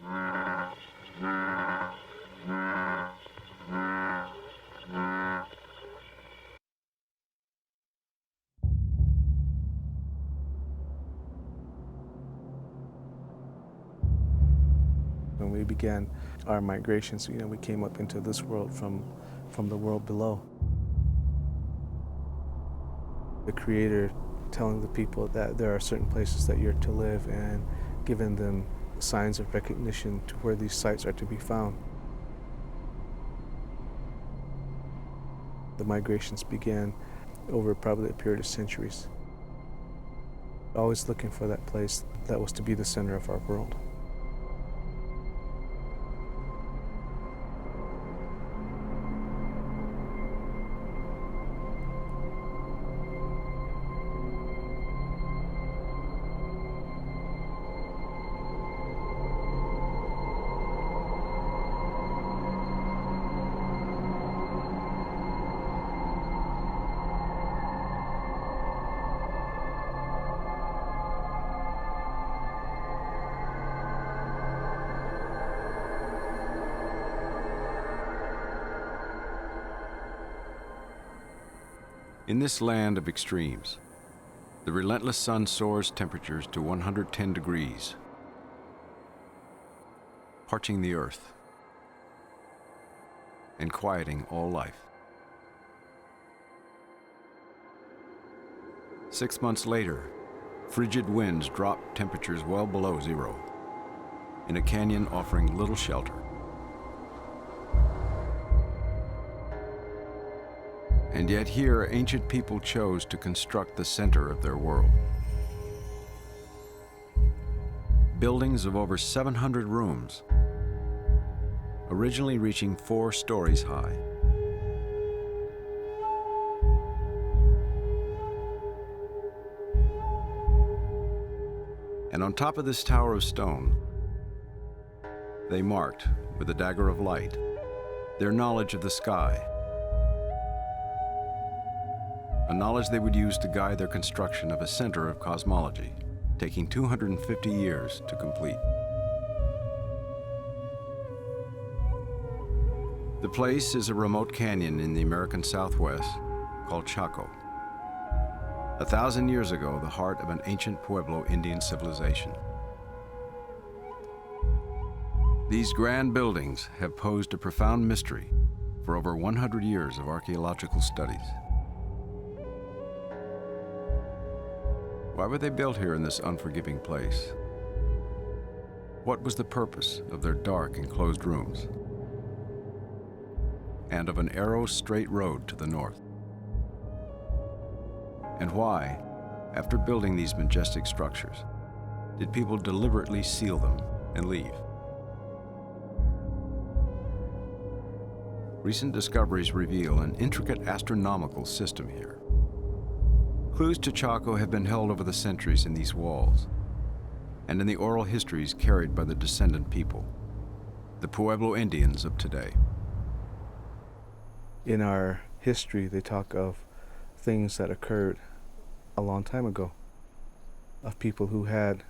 When we began our migrations, we came up into this world from the world below. The Creator telling the people that there are certain places that you're to live and giving them signs of recognition to where these sites are to be found. The migrations began over probably a period of centuries, always looking for that place that was to be the center of our world. In this land of extremes, the relentless sun soars temperatures to 110 degrees, parching the earth and quieting all life. 6 months later, frigid winds drop temperatures well below zero in a canyon offering little shelter. And yet here, ancient people chose to construct the center of their world. Buildings of over 700 rooms, originally reaching 4 stories high. And on top of this tower of stone, they marked, with a dagger of light, their knowledge of the sky, a knowledge they would use to guide their construction of a center of cosmology, taking 250 years to complete. The place is a remote canyon in the American Southwest called Chaco. 1,000 years ago, the heart of an ancient Pueblo Indian civilization. These grand buildings have posed a profound mystery for over 100 years of archaeological studies. Why were they built here in this unforgiving place? What was the purpose of their dark, enclosed rooms? And of an arrow straight road to the north? And why, after building these majestic structures, did people deliberately seal them and leave? Recent discoveries reveal an intricate astronomical system here. Clues to Chaco have been held over the centuries in these walls and in the oral histories carried by the descendant people, the Pueblo Indians of today. In our history, they talk of things that occurred a long time ago, of people who had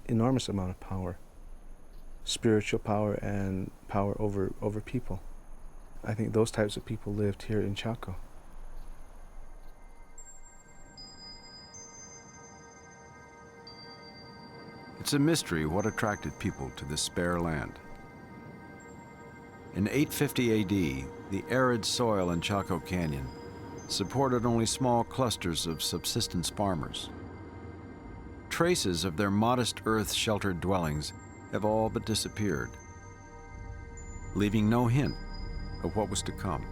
enormous amount of power, spiritual power and power over people. I think those types of people lived here in Chaco. It's a mystery what attracted people to this spare land. In 850 AD, the arid soil in Chaco Canyon supported only small clusters of subsistence farmers. Traces of their modest earth-sheltered dwellings have all but disappeared, leaving no hint of what was to come.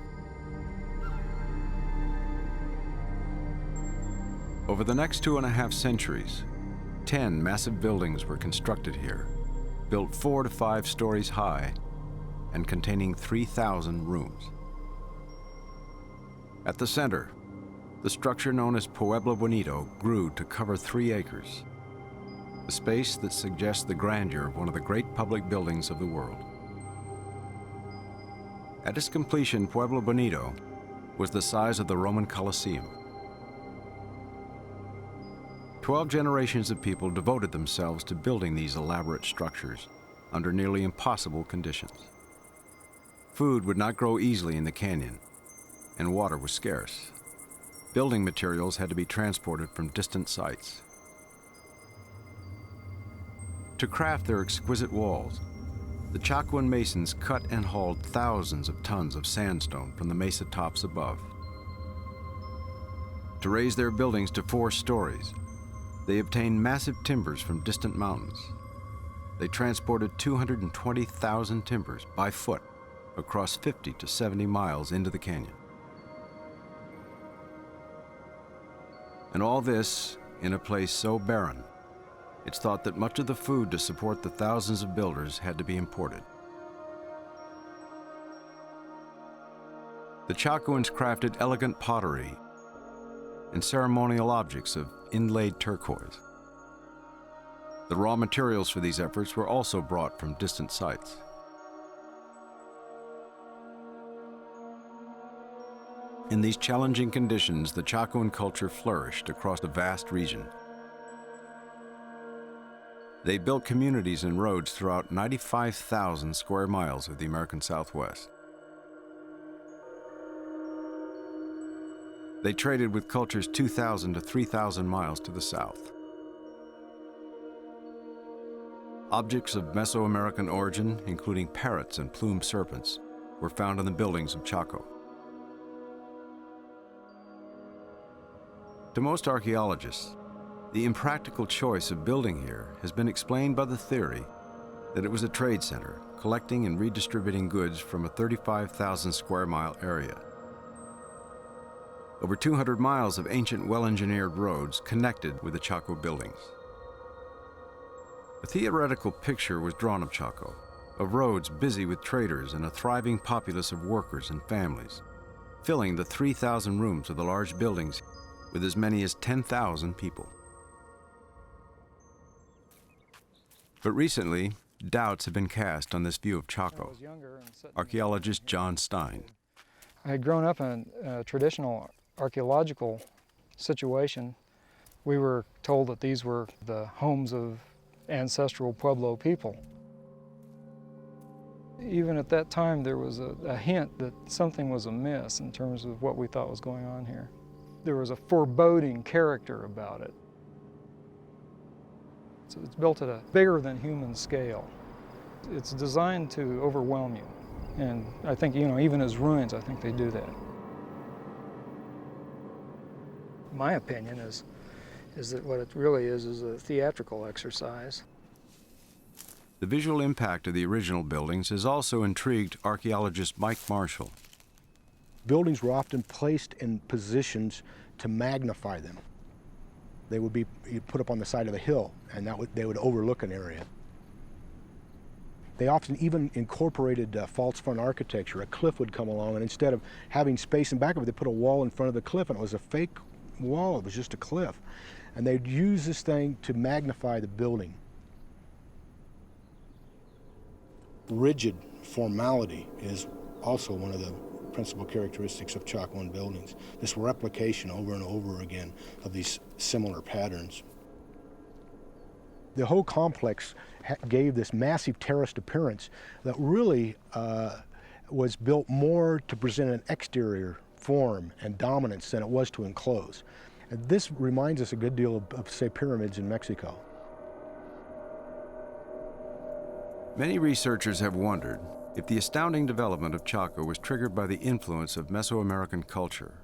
Over the next 2.5 centuries, 10 massive buildings were constructed here, built 4 to 5 stories high and containing 3,000 rooms. At the center, the structure known as Pueblo Bonito grew to cover 3 acres, a space that suggests the grandeur of one of the great public buildings of the world. At its completion, Pueblo Bonito was the size of the Roman Colosseum. 12 generations of people devoted themselves to building these elaborate structures, under nearly impossible conditions. Food would not grow easily in the canyon, and water was scarce. Building materials had to be transported from distant sites. To craft their exquisite walls, the Chacoan masons cut and hauled thousands of tons of sandstone from the mesa tops above. To raise their buildings to 4 stories, they obtained massive timbers from distant mountains. They transported 220,000 timbers by foot across 50 to 70 miles into the canyon. And all this in a place so barren, it's thought that much of the food to support the thousands of builders had to be imported. The Chacoans crafted elegant pottery and ceremonial objects of inlaid turquoise. The raw materials for these efforts were also brought from distant sites. In these challenging conditions, the Chacoan culture flourished across a vast region. They built communities and roads throughout 95,000 square miles of the American Southwest. They traded with cultures 2,000 to 3,000 miles to the south. Objects of Mesoamerican origin, including parrots and plumed serpents, were found in the buildings of Chaco. To most archaeologists, the impractical choice of building here has been explained by the theory that it was a trade center, collecting and redistributing goods from a 35,000 square mile area. Over 200 miles of ancient, well-engineered roads connected with the Chaco buildings. A theoretical picture was drawn of Chaco, of roads busy with traders and a thriving populace of workers and families, filling the 3,000 rooms of the large buildings with as many as 10,000 people. But recently, doubts have been cast on this view of Chaco. Archaeologist John Stein. I had grown up in a traditional archaeological situation. We were told that these were the homes of ancestral Pueblo people. Even at that time, there was a hint that something was amiss in terms of what we thought was going on here. There was a foreboding character about it. So it's built at a bigger than human scale. It's designed to overwhelm you. And I think, even as ruins, I think they do that. My opinion is that what it really is a theatrical exercise. The visual impact of the original buildings has also intrigued archaeologist Mike Marshall. Buildings were often placed in positions to magnify them. They would be put up on the side of a hill, and they would overlook an area. They often even incorporated false front architecture. A cliff would come along, and instead of having space in back of it, they put a wall in front of the cliff, and it was a fake wall. It was just a cliff. And they'd use this thing to magnify the building. Rigid formality is also one of the principal characteristics of Chacoan buildings. This replication over and over again of these similar patterns. The whole complex gave this massive terraced appearance that really was built more to present an exterior form and dominance than it was to enclose. And this reminds us a good deal of, say, pyramids in Mexico. Many researchers have wondered if the astounding development of Chaco was triggered by the influence of Mesoamerican culture.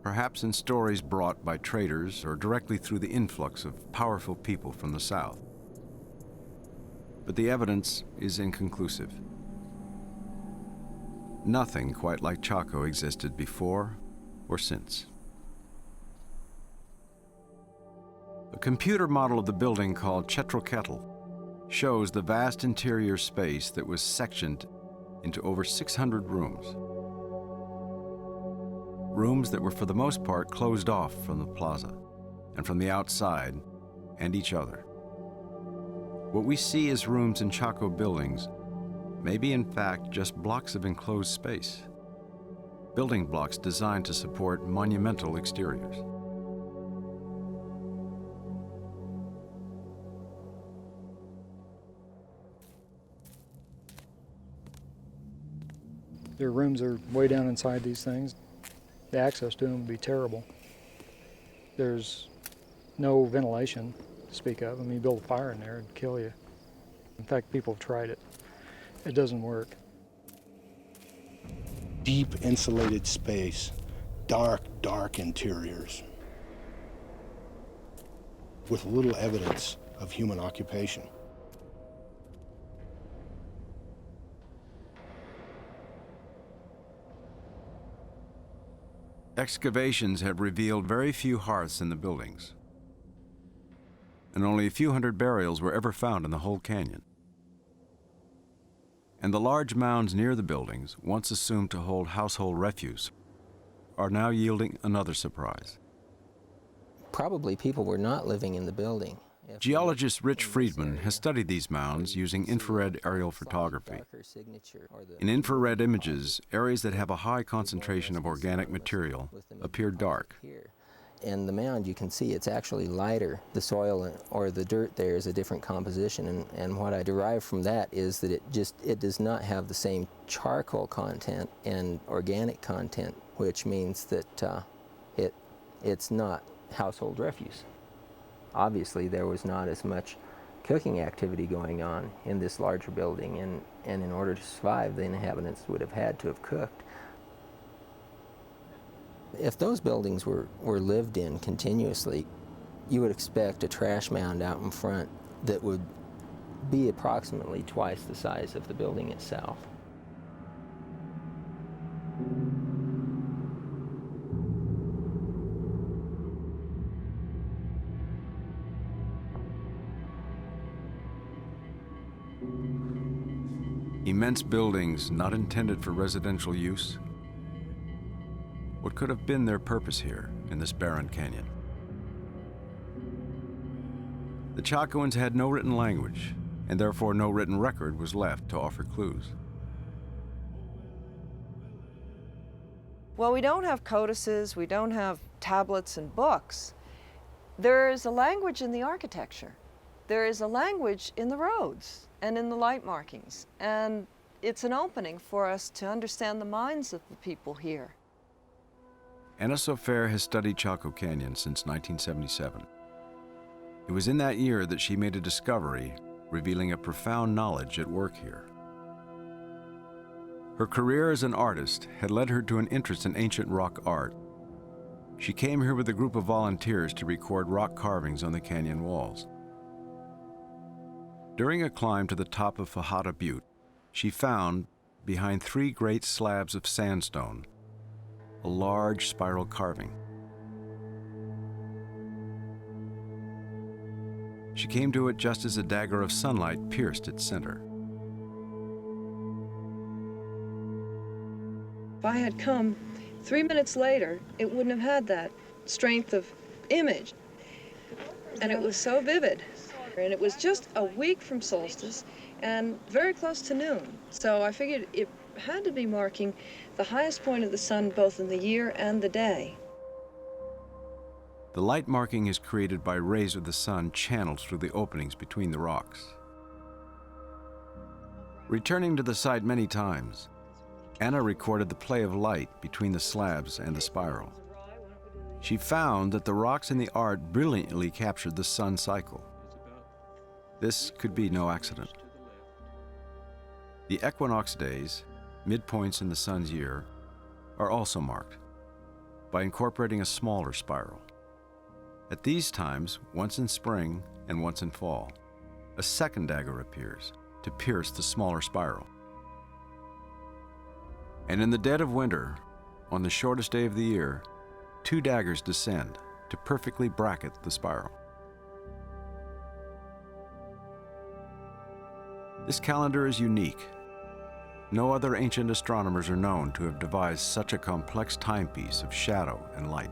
Perhaps in stories brought by traders or directly through the influx of powerful people from the south. But the evidence is inconclusive. Nothing quite like Chaco existed before or since. A computer model of the building called Chetroketl shows the vast interior space that was sectioned into over 600 rooms. Rooms that were for the most part closed off from the plaza and from the outside and each other. What we see as rooms in Chaco buildings may be in fact just blocks of enclosed space, building blocks designed to support monumental exteriors. Their rooms are way down inside these things. The access to them would be terrible. There's no ventilation to speak of. I mean, you build a fire in there, it'd kill you. In fact, people have tried it. It doesn't work. Deep insulated space, dark, dark interiors, with little evidence of human occupation. Excavations have revealed very few hearths in the buildings, and only a few hundred burials were ever found in the whole canyon. And the large mounds near the buildings, once assumed to hold household refuse, are now yielding another surprise. Probably people were not living in the building. Geologist Rich Friedman has studied these mounds using infrared aerial photography. In infrared images, areas that have a high concentration of organic material appear dark. And the mound, you can see it's actually lighter. The soil or the dirt there is a different composition, and what I derive from that is that it does not have the same charcoal content and organic content, which means that it's not household refuse. Obviously, there was not as much cooking activity going on in this larger building, and in order to survive, the inhabitants would have had to have cooked. If those buildings were lived in continuously, you would expect a trash mound out in front that would be approximately twice the size of the building itself. Immense buildings not intended for residential use. What could have been their purpose here in this barren canyon? The Chacoans had no written language, and therefore no written record was left to offer clues. Well, we don't have codices, we don't have tablets and books. There is a language in the architecture. There is a language in the roads and in the light markings, and it's an opening for us to understand the minds of the people here. Anna Sofer has studied Chaco Canyon since 1977. It was in that year that she made a discovery revealing a profound knowledge at work here. Her career as an artist had led her to an interest in ancient rock art. She came here with a group of volunteers to record rock carvings on the canyon walls. During a climb to the top of Fajada Butte, she found, behind 3 great slabs of sandstone, a large spiral carving. She came to it just as a dagger of sunlight pierced its center. If I had come 3 minutes later, it wouldn't have had that strength of image. And it was so vivid. And it was just a week from solstice and very close to noon. So I figured it had to be marking the highest point of the sun both in the year and the day. The light marking is created by rays of the sun channeled through the openings between the rocks. Returning to the site many times, Anna recorded the play of light between the slabs and the spiral. She found that the rocks in the art brilliantly captured the sun cycle. This could be no accident. The equinox days, midpoints in the sun's year, are also marked by incorporating a smaller spiral. At these times, once in spring and once in fall, a second dagger appears to pierce the smaller spiral. And in the dead of winter, on the shortest day of the year, 2 daggers descend to perfectly bracket the spiral. This calendar is unique. No other ancient astronomers are known to have devised such a complex timepiece of shadow and light.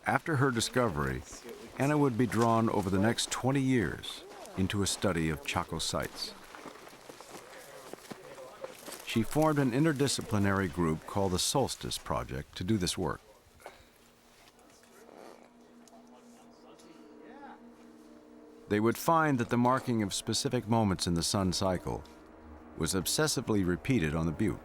After her discovery, Anna would be drawn over the next 20 years into a study of Chaco sites. She formed an interdisciplinary group called the Solstice Project to do this work. They they would find that the marking of specific moments in the sun cycle was obsessively repeated on the butte.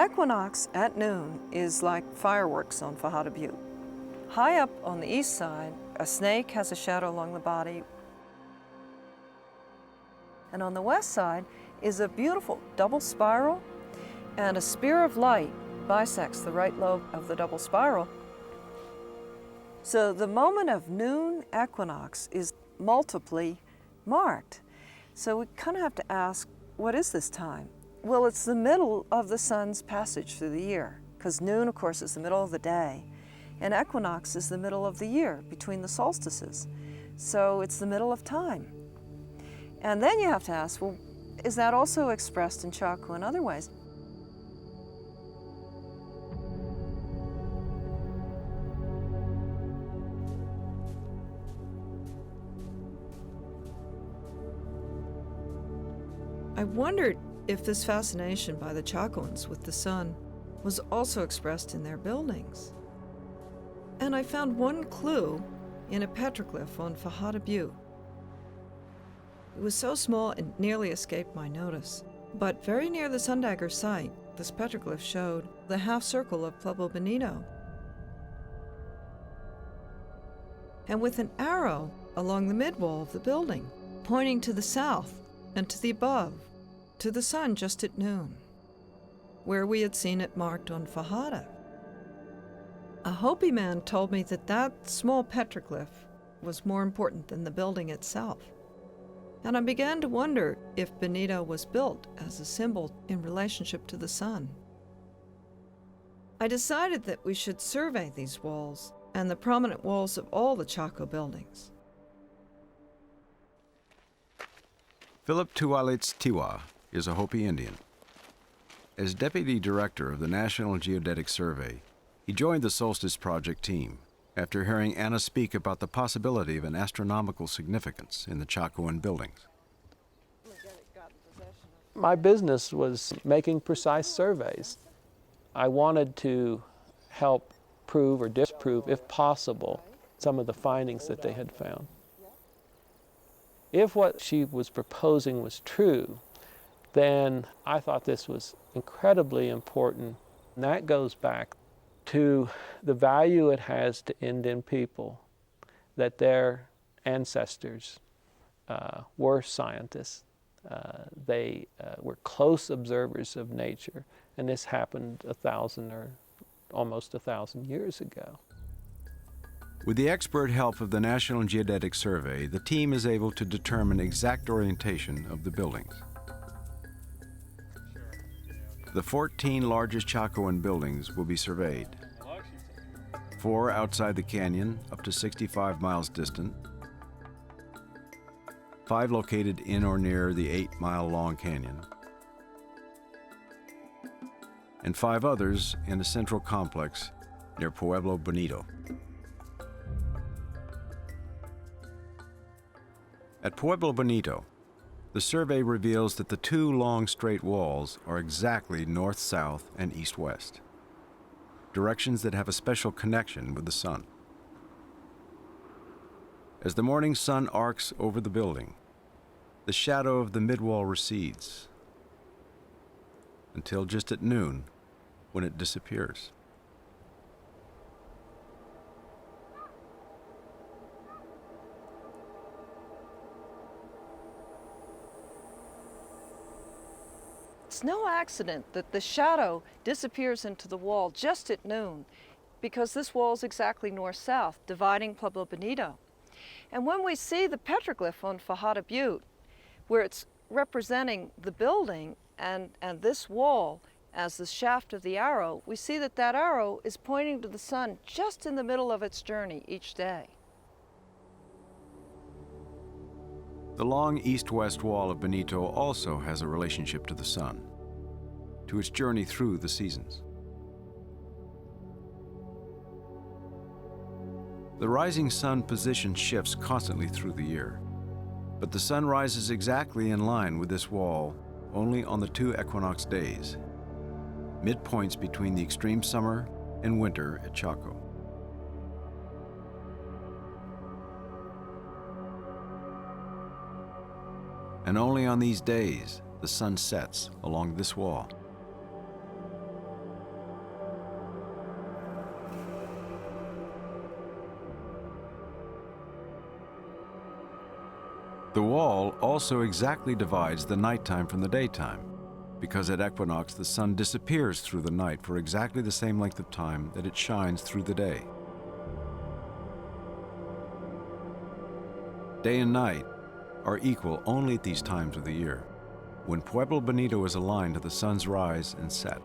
Equinox at noon is like fireworks on Fajada Butte. High up on the east side, a snake has a shadow along the body. And on the west side is a beautiful double spiral, and a spear of light bisects the right lobe of the double spiral. So the moment of noon equinox is multiply marked. So we kind of have to ask, what is this time? Well, it's the middle of the sun's passage through the year, because noon, of course, is the middle of the day, and equinox is the middle of the year between the solstices. So it's the middle of time. And then you have to ask, well, is that also expressed in Chaco in other ways? I wondered if this fascination by the Chacoans with the sun was also expressed in their buildings. And I found one clue in a petroglyph on Fajada Butte. It was so small it nearly escaped my notice, but very near the Sundagger site, this petroglyph showed the half circle of Pueblo Bonito, and with an arrow along the midwall of the building, pointing to the south and to the above, to the sun just at noon, where we had seen it marked on Fajada. A Hopi man told me that that small petroglyph was more important than the building itself. And I began to wonder if Bonito was built as a symbol in relationship to the sun. I decided that we should survey these walls and the prominent walls of all the Chaco buildings. Philip Tualitz Tiwa is a Hopi Indian. As Deputy Director of the National Geodetic Survey, he joined the Solstice Project team after hearing Anna speak about the possibility of an astronomical significance in the Chacoan buildings. My business was making precise surveys. I wanted to help prove or disprove, if possible, some of the findings that they had found. If what she was proposing was true, then I thought this was incredibly important. And that goes back to the value it has to Indian people that their ancestors were scientists. They were close observers of nature, and this happened 1,000 or almost 1,000 years ago. With the expert help of the National Geodetic Survey, the team is able to determine exact orientation of the buildings. The 14 largest Chacoan buildings will be surveyed. 4 outside the canyon, up to 65 miles distant. 5 located in or near the 8-mile-long canyon. And 5 others in a central complex near Pueblo Bonito. At Pueblo Bonito, the survey reveals that the 2 long straight walls are exactly north-south and east-west, directions that have a special connection with the sun. As the morning sun arcs over the building, the shadow of the midwall recedes until just at noon, when it disappears. It's no accident that the shadow disappears into the wall just at noon, because this wall is exactly north-south, dividing Pueblo Bonito. And when we see the petroglyph on Fajada Butte, where it's representing the building and this wall as the shaft of the arrow, we see that that arrow is pointing to the sun just in the middle of its journey each day. The long east-west wall of Bonito also has a relationship to the sun, to its journey through the seasons. The rising sun position shifts constantly through the year, but the sun rises exactly in line with this wall only on the 2 equinox days, midpoints between the extreme summer and winter at Chaco. And only on these days the sun sets along this wall. The wall also exactly divides the nighttime from the daytime, because at equinox the sun disappears through the night for exactly the same length of time that it shines through the day. Day and night are equal only at these times of the year, when Pueblo Bonito is aligned to the sun's rise and set.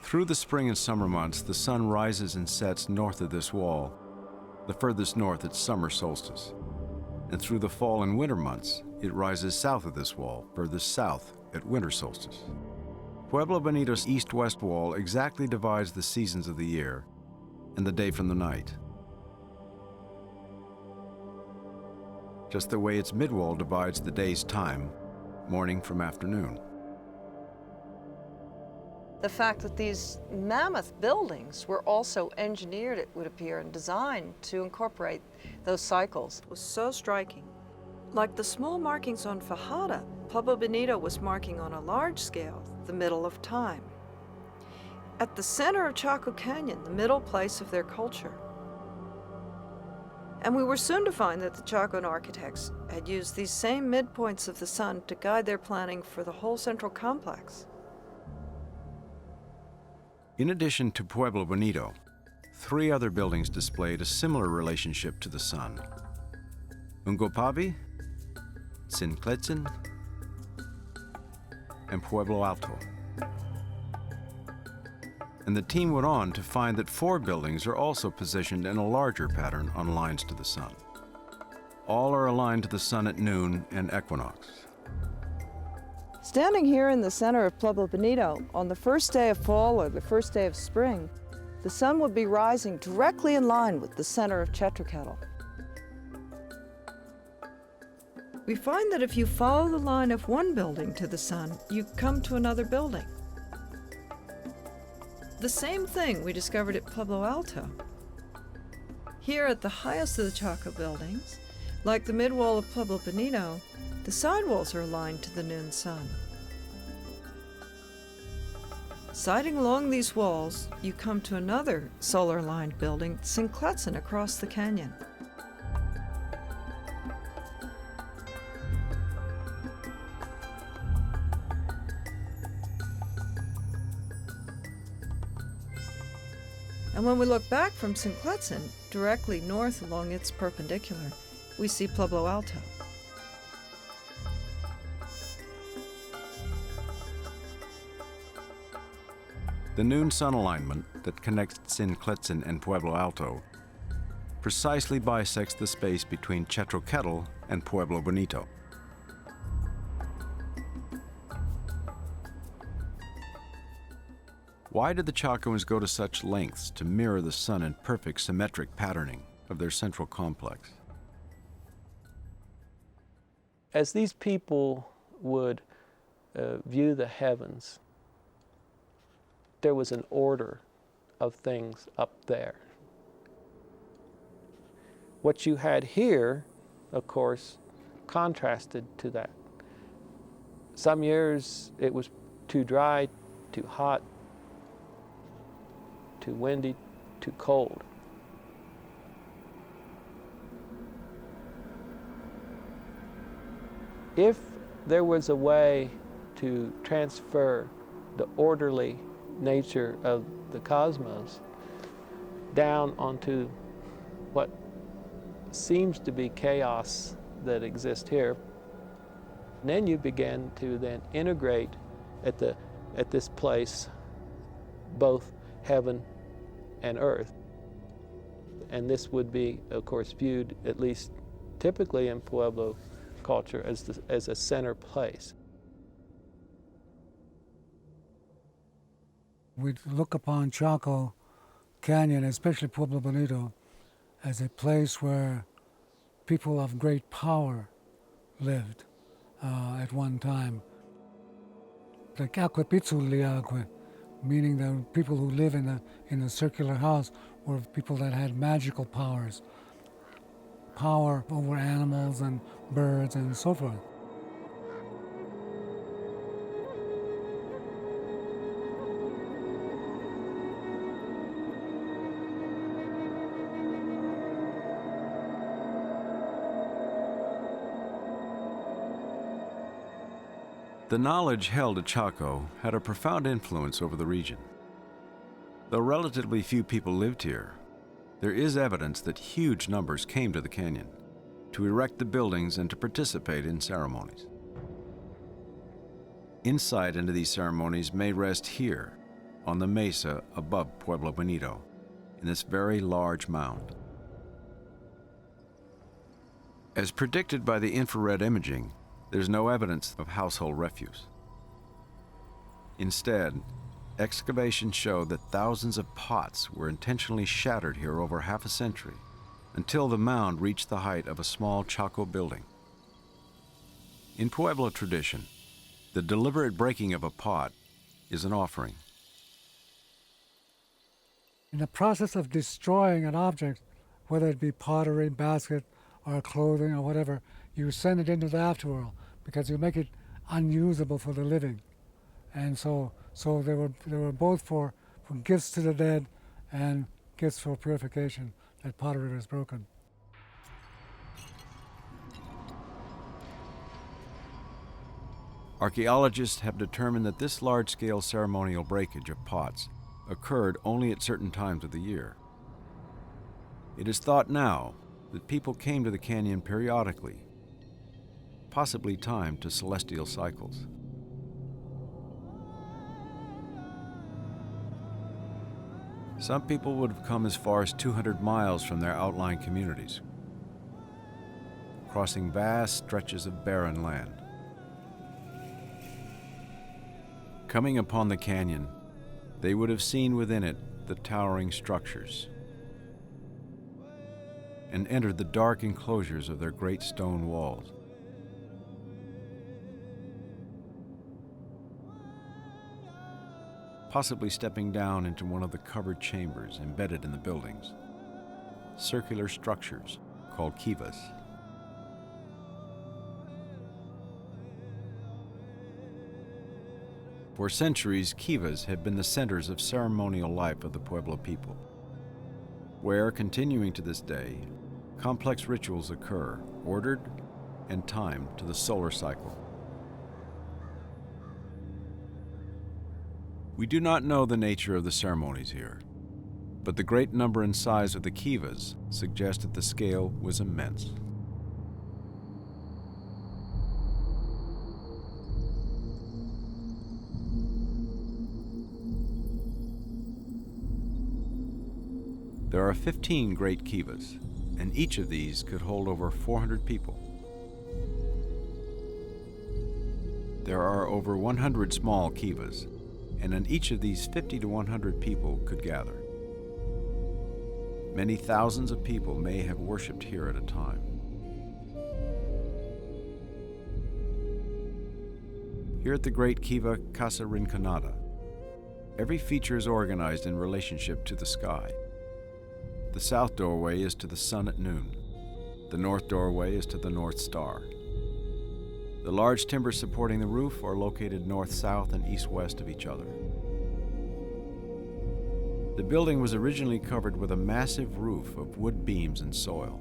Through the spring and summer months, the sun rises and sets north of this wall, the furthest north at summer solstice. And through the fall and winter months, it rises south of this wall, furthest south at winter solstice. Pueblo Bonito's east-west wall exactly divides the seasons of the year and the day from the night, just the way its mid-wall divides the day's time, morning from afternoon. The fact that these mammoth buildings were also engineered, it would appear, and designed to incorporate those cycles was so striking. Like the small markings on Fajada, Pueblo Bonito was marking on a large scale the middle of time. At the center of Chaco Canyon, the middle place of their culture. And we were soon to find that the Chacoan architects had used these same midpoints of the sun to guide their planning for the whole central complex. In addition to Pueblo Bonito, 3 other buildings displayed a similar relationship to the sun: Ungopavi, Cincletzin, and Pueblo Alto. And the team went on to find that 4 buildings are also positioned in a larger pattern on lines to the sun. All are aligned to the sun at noon and equinox. Standing here in the center of Pueblo Bonito, on the first day of fall or the first day of spring, the sun would be rising directly in line with the center of Chetrecatl. We find that if you follow the line of one building to the sun, you come to another building. The same thing we discovered at Pueblo Alto. Here at the highest of the Chaco buildings, like the mid-wall of Pueblo Bonito, the sidewalls are aligned to the noon sun. Sighting along these walls, you come to another solar-aligned building, Cincletzin, across the canyon. And when we look back from Cincletzin, directly north along its perpendicular, we see Pueblo Alto. The noon sun alignment that connects Cincletzin and Pueblo Alto precisely bisects the space between Chetrecatl and Pueblo Bonito. Why did the Chacoans go to such lengths to mirror the sun in perfect symmetric patterning of their central complex? As these people would view the heavens, there was an order of things up there. What you had here, of course, contrasted to that. Some years it was too dry, too hot, too windy, too cold. If there was a way to transfer the orderly nature of the cosmos down onto what seems to be chaos that exists here, and then you begin to then integrate at this place both heaven and earth. And this would be, of course, viewed, at least typically in Pueblo culture, as a center place. We look upon Chaco Canyon, especially Pueblo Bonito, as a place where people of great power lived at one time. like Aquapitzuliagwe, meaning the people who live in a circular house were people that had magical powers, power over animals and birds and so forth. The knowledge held at Chaco had a profound influence over the region. Though relatively few people lived here, there is evidence that huge numbers came to the canyon to erect the buildings and to participate in ceremonies. Insight into these ceremonies may rest here, on the mesa above Pueblo Bonito, in this very large mound. As predicted by the infrared imaging, there's no evidence of household refuse. Instead, excavations show that thousands of pots were intentionally shattered here over half a century until the mound reached the height of a small Chaco building. In Pueblo tradition, the deliberate breaking of a pot is an offering. In the process of destroying an object, whether it be pottery, basket, or clothing or whatever, you send it into the afterworld because you make it unusable for the living. And so they were both for gifts to the dead and gifts for purification, that pottery was broken. Archaeologists have determined that this large-scale ceremonial breakage of pots occurred only at certain times of the year. It is thought now that people came to the canyon periodically, possibly timed to celestial cycles. Some people would have come as far as 200 miles from their outlying communities, crossing vast stretches of barren land. Coming upon the canyon, they would have seen within it the towering structures and entered the dark enclosures of their great stone walls. Possibly stepping down into one of the covered chambers embedded in the buildings, circular structures called kivas. For centuries, kivas have been the centers of ceremonial life of the Pueblo people, where, continuing to this day, complex rituals occur, ordered and timed to the solar cycle. We do not know the nature of the ceremonies here, but the great number and size of the kivas suggest that the scale was immense. There are 15 great kivas, and each of these could hold over 400 people. There are over 100 small kivas, and in each of these 50 to 100 people could gather. Many thousands of people may have worshipped here at a time. Here at the great kiva Casa Rinconada, every feature is organized in relationship to the sky. The south doorway is to the sun at noon. The north doorway is to the North Star. The large timbers supporting the roof are located north-south and east-west of each other. The building was originally covered with a massive roof of wood beams and soil.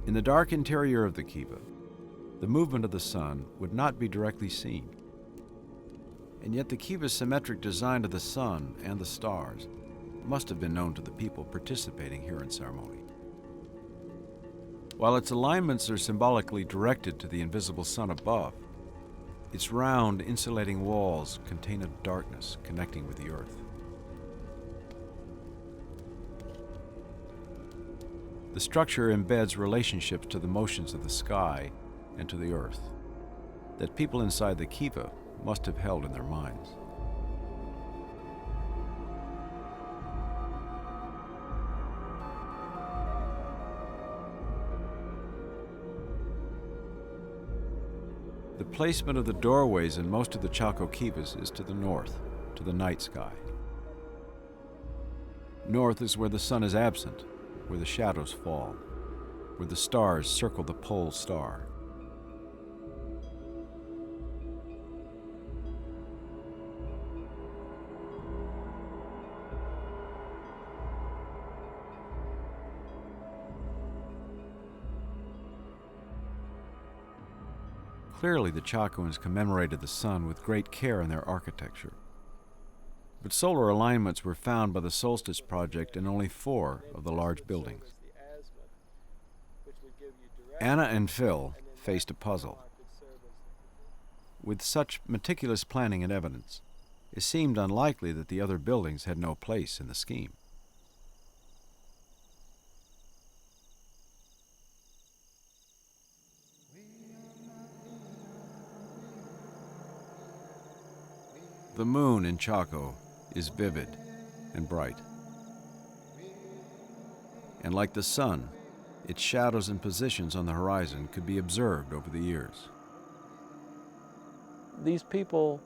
In the dark interior of the kiva, the movement of the sun would not be directly seen. And yet the kiva's symmetric design of the sun and the stars must have been known to the people participating here in ceremony. While its alignments are symbolically directed to the invisible sun above, its round, insulating walls contain a darkness connecting with the earth. The structure embeds relationships to the motions of the sky and to the earth that people inside the kiva must have held in their minds. placement of the doorways in most of the Chaco kivas is to the north, to the night sky. North is where the sun is absent, where the shadows fall, where the stars circle the pole star. Clearly, the Chacoans commemorated the sun with great care in their architecture. But solar alignments were found by the Solstice Project in only 4 of the large buildings. Anna and Phil faced a puzzle. With such meticulous planning and evidence, it seemed unlikely that the other buildings had no place in the scheme. The moon in Chaco is vivid and bright. And like the sun, its shadows and positions on the horizon could be observed over the years. These people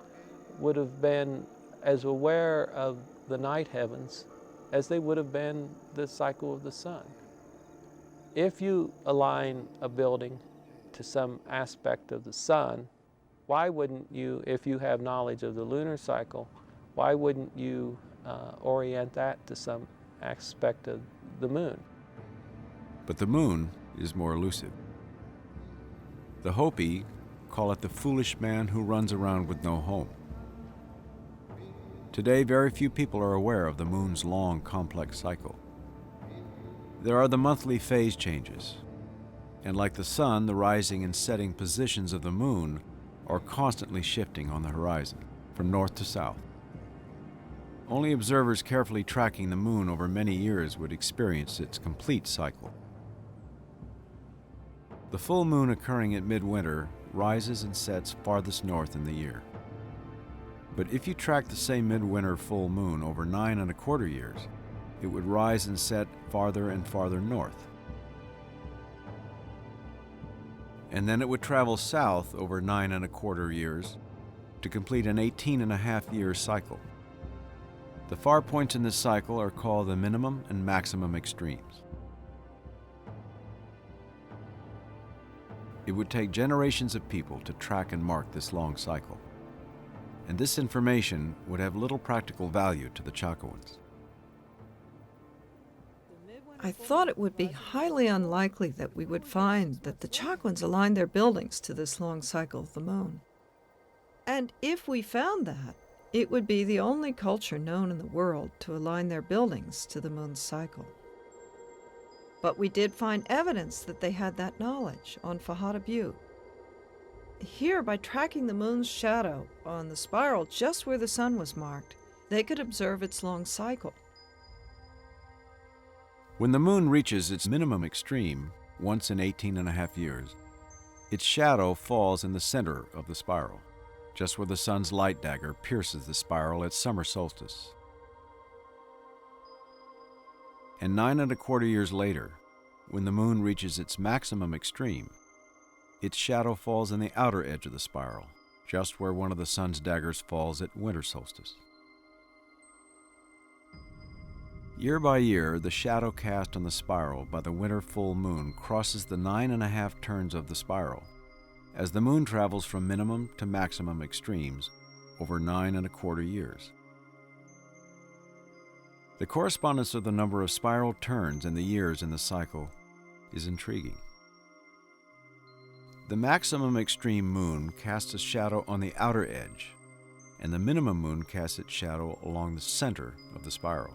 would have been as aware of the night heavens as they would have been the cycle of the sun. If you align a building to some aspect of the sun, why wouldn't you, if you have knowledge of the lunar cycle, why wouldn't you orient that to some aspect of the moon? But the moon is more elusive. The Hopi call it the foolish man who runs around with no home. Today, very few people are aware of the moon's long, complex cycle. There are the monthly phase changes, and like the sun, the rising and setting positions of the moon are constantly shifting on the horizon, from north to south. Only observers carefully tracking the moon over many years would experience its complete cycle. The full moon occurring at midwinter rises and sets farthest north in the year. But if you track the same midwinter full moon over 9 1/4 years, it would rise and set farther and farther north. And then it would travel south over 9 1/4 years to complete an 18.5-year cycle. The far points in this cycle are called the minimum and maximum extremes. It would take generations of people to track and mark this long cycle, and this information would have little practical value to the Chacoans. I thought it would be highly unlikely that we would find that the Chacoans aligned their buildings to this long cycle of the moon. And if we found that, it would be the only culture known in the world to align their buildings to the moon's cycle. But we did find evidence that they had that knowledge on Fajada Butte. Here, by tracking the moon's shadow on the spiral just where the sun was marked, they could observe its long cycle. When the moon reaches its minimum extreme, once in 18.5 years, its shadow falls in the center of the spiral, just where the sun's light dagger pierces the spiral at summer solstice. And 9 1/4 years later, when the moon reaches its maximum extreme, its shadow falls in the outer edge of the spiral, just where one of the sun's daggers falls at winter solstice. Year by year, the shadow cast on the spiral by the winter full moon crosses the 9.5 turns of the spiral, as the moon travels from minimum to maximum extremes over 9 1/4 years. The correspondence of the number of spiral turns and the years in the cycle is intriguing. The maximum extreme moon casts a shadow on the outer edge, and the minimum moon casts its shadow along the center of the spiral.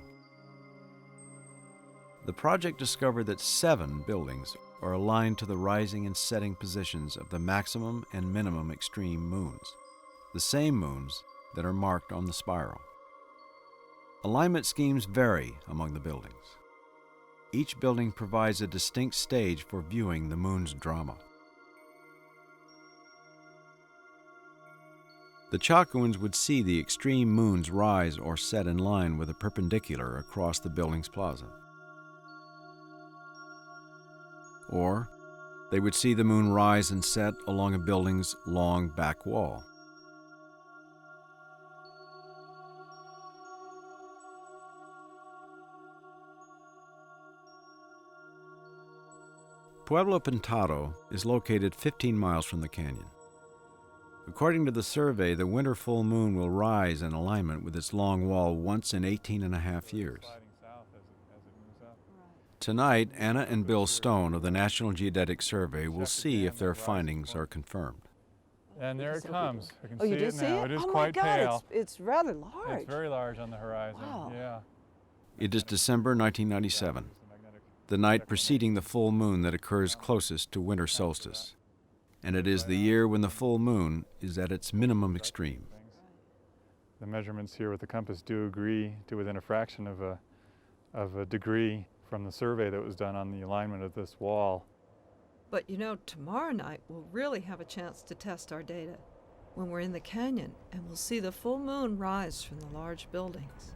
The project discovered that 7 buildings are aligned to the rising and setting positions of the maximum and minimum extreme moons, the same moons that are marked on the spiral. Alignment schemes vary among the buildings. Each building provides a distinct stage for viewing the moon's drama. The Chacoans would see the extreme moons rise or set in line with a perpendicular across the building's plaza. Or they would see the moon rise and set along a building's long back wall. Pueblo Pintado is located 15 miles from the canyon. According to the survey, the winter full moon will rise in alignment with its long wall once in 18.5 years. Tonight, Anna and Bill Stone of the National Geodetic Survey will see if their findings are confirmed. And there it comes. I can Oh, see you do it see now. it? It is oh quite my God, pale. it's rather large. It's very large on the horizon. Wow. Yeah. It is December 1997, the night preceding the full moon that occurs closest to winter solstice. And it is the year when the full moon is at its minimum extreme. The measurements here with the compass do agree to within a fraction of a degree from the survey that was done on the alignment of this wall. But you know, tomorrow night we'll really have a chance to test our data when we're in the canyon, and we'll see the full moon rise from the large buildings.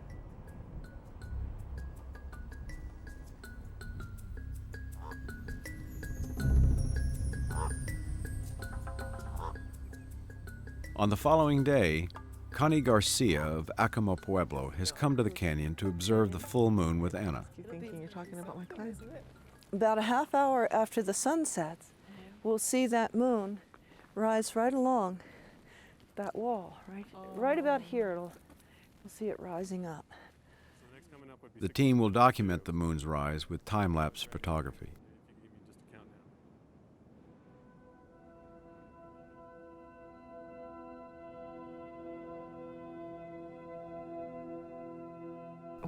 On the following day, Connie Garcia of Acoma Pueblo has come to the canyon to observe the full moon with Anna. You thinking you're talking about my class? About a half hour after the sun sets, we'll see that moon rise right along that wall, right about here. We'll see it rising up. The team will document the moon's rise with time-lapse photography.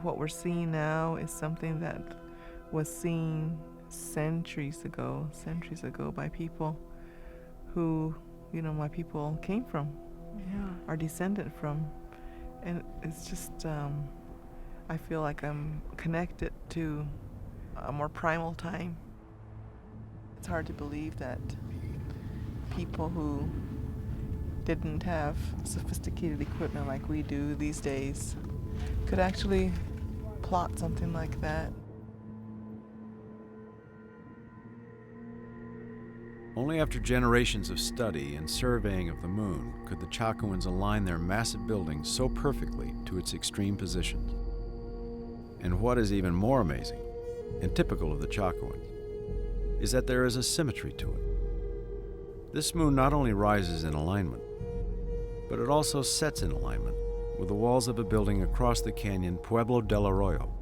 What we're seeing now is something that was seen centuries ago by people who, you know, my people came from, are descended from. And it's just, I feel like I'm connected to a more primal time. It's hard to believe that people who didn't have sophisticated equipment like we do these days could actually plot something like that. Only after generations of study and surveying of the moon could the Chacoans align their massive buildings so perfectly to its extreme positions. And what is even more amazing, and typical of the Chacoans, is that there is a symmetry to it. This moon not only rises in alignment, but it also sets in alignment with the walls of a building across the canyon, Pueblo del Arroyo.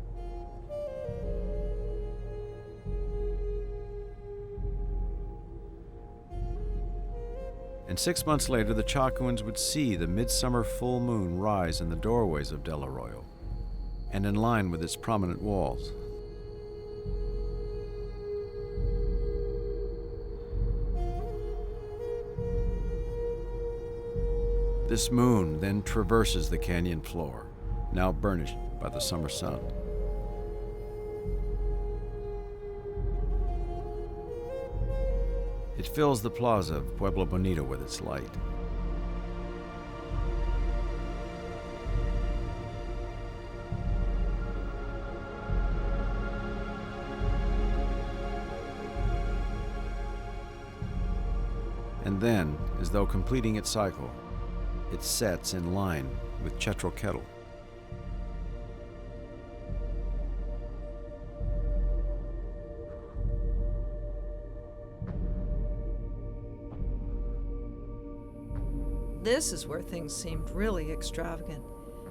And 6 months later, the Chacoans would see the midsummer full moon rise in the doorways of Del Arroyo and in line with its prominent walls. This moon then traverses the canyon floor, now burnished by the summer sun. It fills the plaza of Pueblo Bonito with its light. And then, as though completing its cycle, it sets in line with Chetroketal. This is where things seemed really extravagant,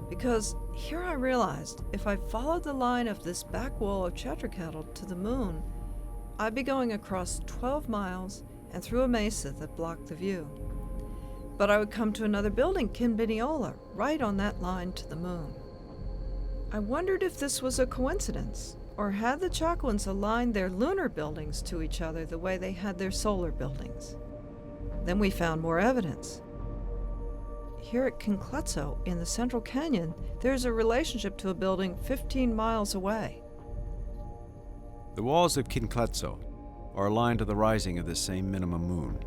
because here I realized if I followed the line of this back wall of Chetroketal to the moon, I'd be going across 12 miles and through a mesa that blocked the view. But I would come to another building, Quinbaniola, right on that line to the moon. I wondered if this was a coincidence, or had the Chacoans aligned their lunar buildings to each other the way they had their solar buildings. Then we found more evidence. Here at Quincletso, in the Central Canyon, there's a relationship to a building 15 miles away. The walls of Quincletso are aligned to the rising of this same minimum moon,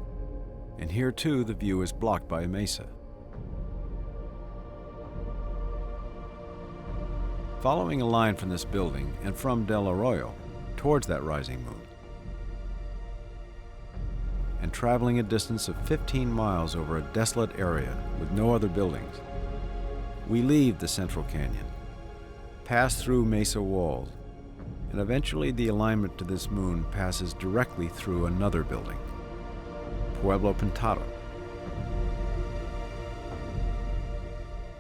and here too the view is blocked by a mesa. Following a line from this building and from Del Arroyo towards that rising moon, traveling a distance of 15 miles over a desolate area with no other buildings. We leave the central canyon, pass through mesa walls, and eventually the alignment to this moon passes directly through another building, Pueblo Pintado.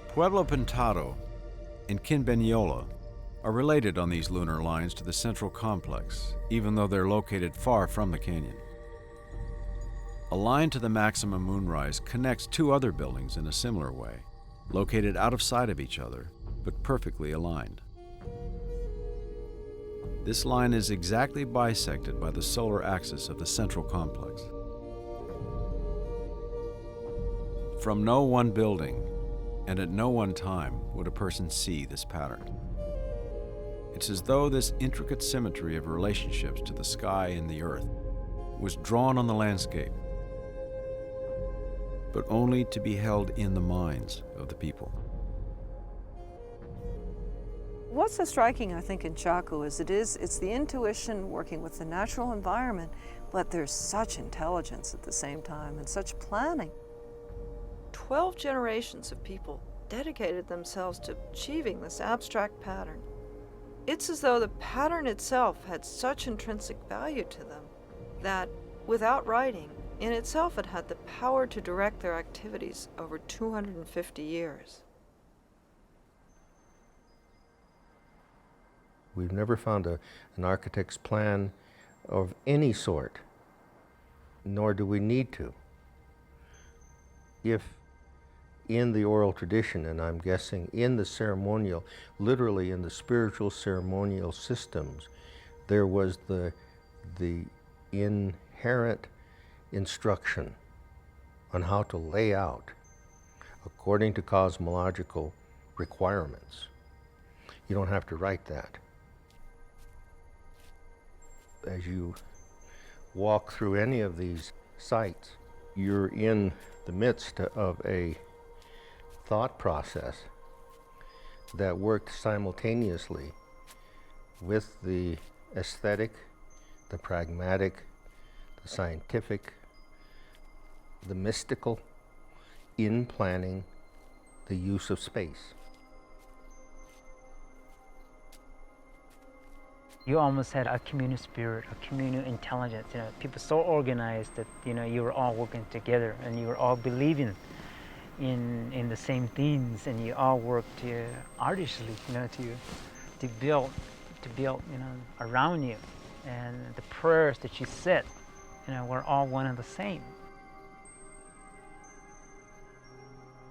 Pueblo Pintado and Quinbeniola are related on these lunar lines to the central complex, even though they're located far from the canyon. A line to the maximum moonrise connects two other buildings in a similar way, located out of sight of each other, but perfectly aligned. This line is exactly bisected by the solar axis of the central complex. From no one building, and at no one time, would a person see this pattern. It's as though this intricate symmetry of relationships to the sky and the earth was drawn on the landscape, but only to be held in the minds of the people. What's so striking, I think, in Chaco is it's the intuition working with the natural environment, but there's such intelligence at the same time and such planning. 12 generations of people dedicated themselves to achieving this abstract pattern. It's as though the pattern itself had such intrinsic value to them that, without writing, in itself it had the power to direct their activities over 250 years. We've never found an architect's plan of any sort, nor do we need to. If in the oral tradition, and I'm guessing in the ceremonial, literally in the spiritual ceremonial systems, there was the inherent instruction on how to lay out according to cosmological requirements. You don't have to write that. As you walk through any of these sites, you're in the midst of a thought process that worked simultaneously with the aesthetic, the pragmatic, the scientific, the mystical, in planning the use of space. You almost had a communal spirit, a communal intelligence. People so organized that you were all working together, and you were all believing in the same things, and you all worked artistry, to build around you, and the prayers that you said, were all one and the same.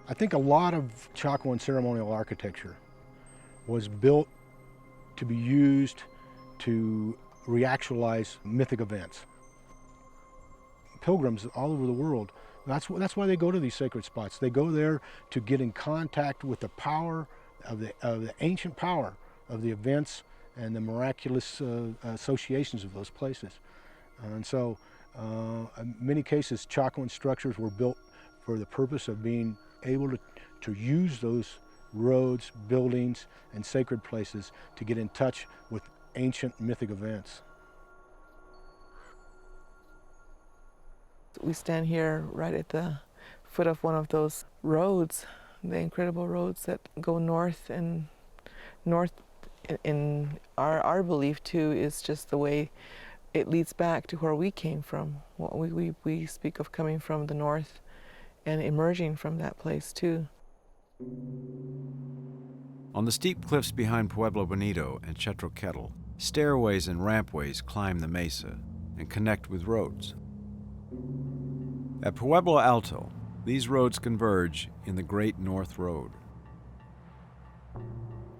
I think a lot of Chacoan ceremonial architecture was built to be used to reactualize mythic events. Pilgrims all over the world, that's why they go to these sacred spots. They go there to get in contact with the power of the ancient power of the events and the miraculous associations of those places. And so, in many cases, Chacoan structures were built for the purpose of being able to use those roads, buildings, and sacred places to get in touch with ancient mythic events. We stand here right at the foot of one of those roads, the incredible roads that go north, and north in our belief too is just the way it leads back to where we came from. We speak of coming from the north and emerging from that place too. On the steep cliffs behind Pueblo Bonito and Chetroquetl, stairways and rampways climb the mesa and connect with roads. At Pueblo Alto, these roads converge in the Great North Road.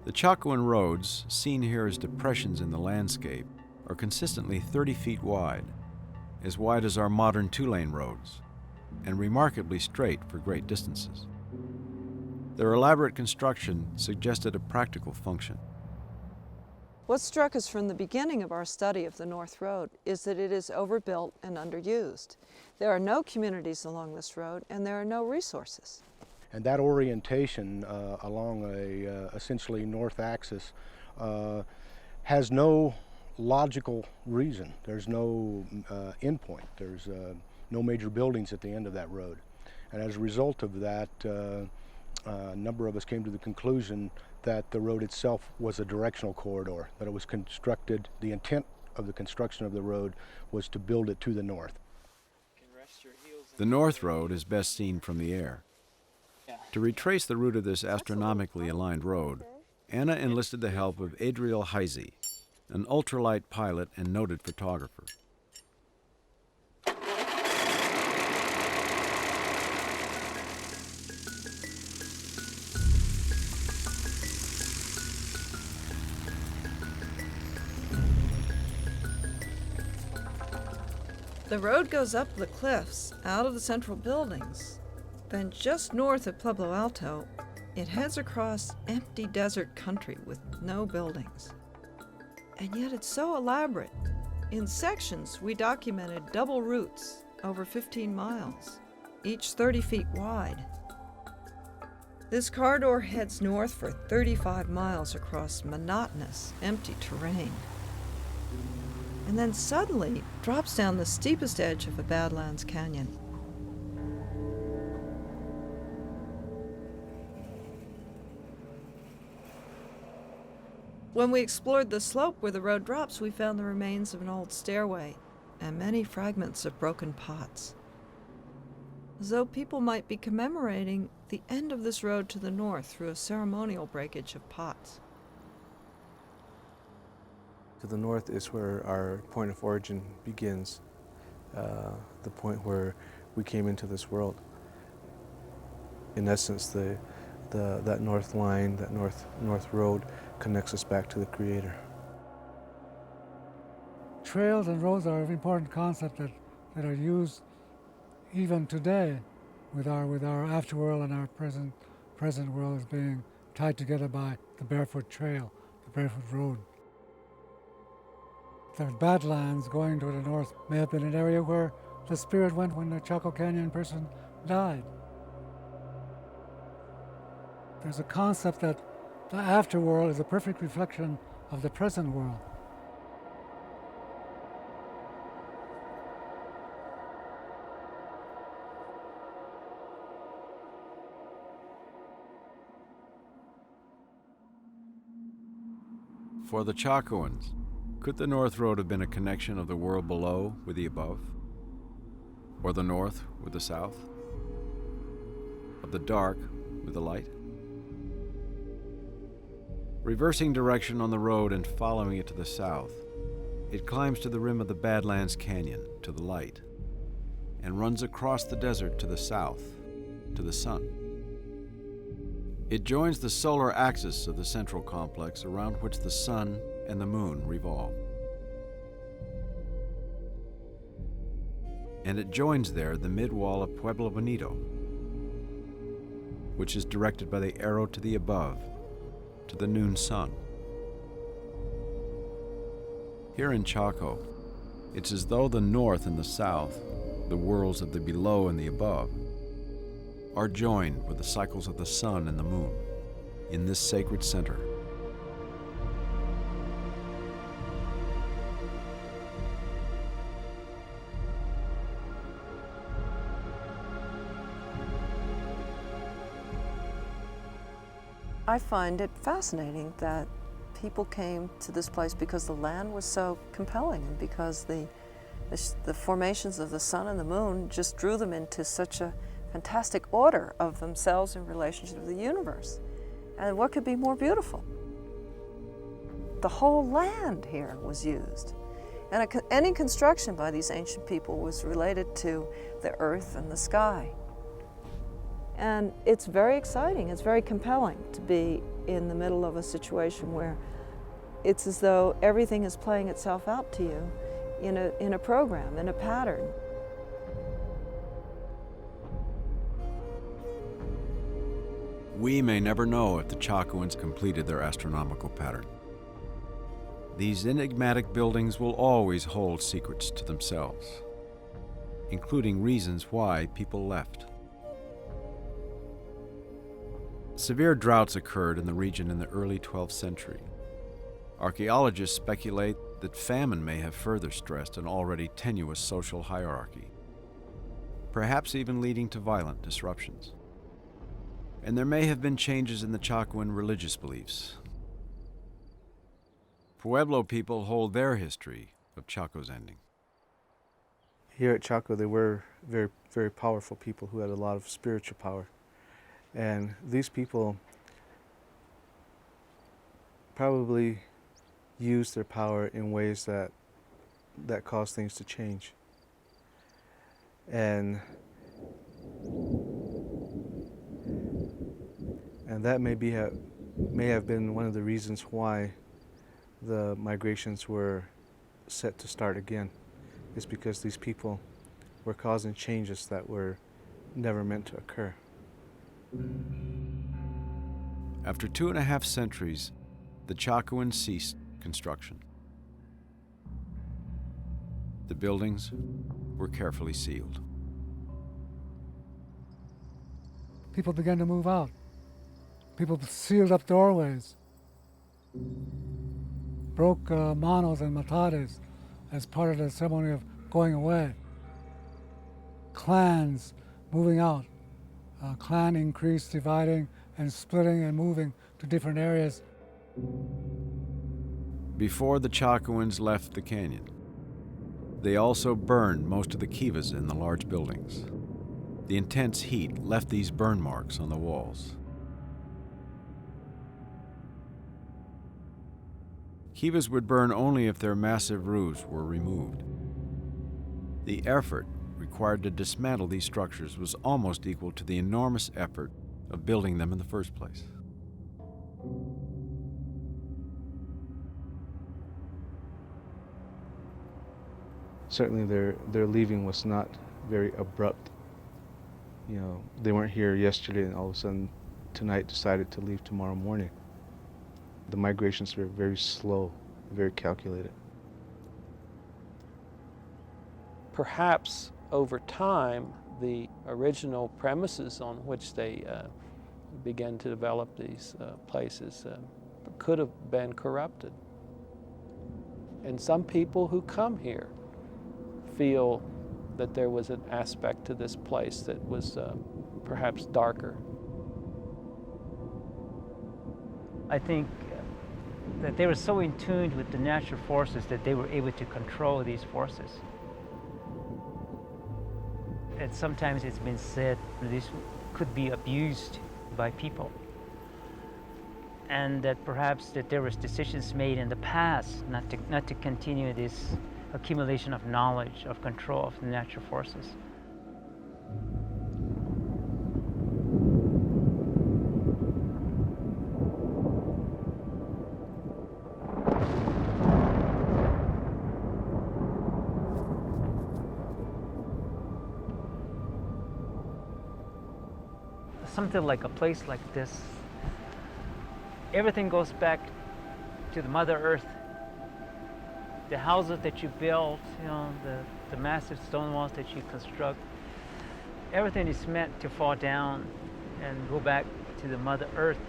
The Chacoan roads, seen here as depressions in the landscape, are consistently 30 feet wide as our modern two-lane roads, and remarkably straight for great distances. Their elaborate construction suggested a practical function. What struck us from the beginning of our study of the North Road is that it is overbuilt and underused. There are no communities along this road, and there are no resources. And that orientation along a essentially north axis has no logical reason. There's no endpoint. There's no major buildings at the end of that road. And as a result of that, a number of us came to the conclusion that the road itself was a directional corridor, that it was constructed, the intent of the construction of the road was to build it to the north. The North Road is best seen from the air. To retrace the route of this astronomically aligned road, Anna enlisted the help of Adriel Heisey, an ultralight pilot and noted photographer. The road goes up the cliffs, out of the central buildings. Then just north of Pueblo Alto, it heads across empty desert country with no buildings. And yet it's so elaborate. In sections, we documented double routes over 15 miles, each 30 feet wide. This corridor heads north for 35 miles across monotonous, empty terrain. And then suddenly drops down the steepest edge of a Badlands canyon. When we explored the slope where the road drops, we found the remains of an old stairway and many fragments of broken pots, as though people might be commemorating the end of this road to the north through a ceremonial breakage of pots. To the north is where our point of origin begins, the point where we came into this world. In essence, that north line, that north road connects us back to the Creator. Trails and roads are an important concept that are used even today with our afterworld and our present world as being tied together by the barefoot trail, the barefoot road. The Badlands going to the north may have been an area where the spirit went when the Chaco Canyon person died. There's a concept that the afterworld is a perfect reflection of the present world. For the Chacoans, could the North Road have been a connection of the world below with the above? Or the north with the south? Of the dark with the light? Reversing direction on the road and following it to the south, it climbs to the rim of the Badlands Canyon, to the light, and runs across the desert to the south, to the sun. It joins the solar axis of the central complex around which the sun and the moon revolve. And it joins there the mid-wall of Pueblo Bonito, which is directed by the arrow to the above, to the noon sun. Here in Chaco, it's as though the north and the south, the worlds of the below and the above, are joined with the cycles of the sun and the moon in this sacred center. I find it fascinating that people came to this place because the land was so compelling and because the formations of the sun and the moon just drew them into such a fantastic order of themselves in relationship to the universe. And what could be more beautiful? The whole land here was used. And any construction by these ancient people was related to the earth and the sky. And it's very exciting, it's very compelling to be in the middle of a situation where it's as though everything is playing itself out to you in a program, in a pattern. We may never know if the Chacoans completed their astronomical pattern. These enigmatic buildings will always hold secrets to themselves, including reasons why people left. Severe droughts occurred in the region in the early 12th century. Archaeologists speculate that famine may have further stressed an already tenuous social hierarchy. perhaps even leading to violent disruptions. And there may have been changes in the Chacoan religious beliefs. Pueblo people hold their history of Chaco's ending. Here at Chaco, they were very, very powerful people who had a lot of spiritual power. And these people probably used their power in ways that caused things to change. And that may have been one of the reasons why the migrations were set to start again, is because these people were causing changes that were never meant to occur. After 2.5 centuries, the Chacoans ceased construction. The buildings were carefully sealed. People began to move out. People sealed up doorways, broke manos and matares as part of the ceremony of going away. Clans moving out. Clan increased, dividing and splitting and moving to different areas. Before the Chacoans left the canyon, they also burned most of the kivas in the large buildings. The intense heat left these burn marks on the walls. Kivas would burn only if their massive roofs were removed. The effort required to dismantle these structures was almost equal to the enormous effort of building them in the first place. Certainly their leaving was not very abrupt. You know, they weren't here yesterday and all of a sudden tonight decided to leave tomorrow morning. The migrations were very slow, very calculated. Perhaps over time, the original premises on which they began to develop these places could have been corrupted. And some people who come here feel that there was an aspect to this place that was perhaps darker. I think that they were so in tune with the natural forces that they were able to control these forces. And sometimes it's been said that this could be abused by people, and that perhaps that there was decisions made in the past not to continue this accumulation of knowledge, of control of the natural forces. Something like a place like this, everything goes back to the Mother Earth. The houses that you build, you know, the massive stone walls that you construct, everything is meant to fall down and go back to the Mother Earth.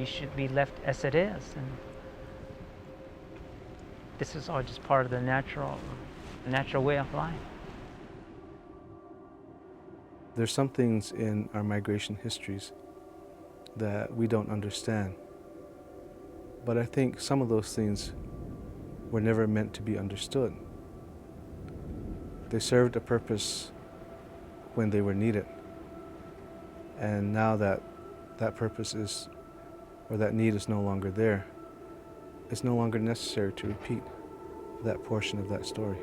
Should be left as it is, and this is all just part of the natural way of life. There's some things in our migration histories that we don't understand. But I think some of those things were never meant to be understood. They served a purpose when they were needed. And now that that purpose is, or that need is no longer there, it's no longer necessary to repeat that portion of that story.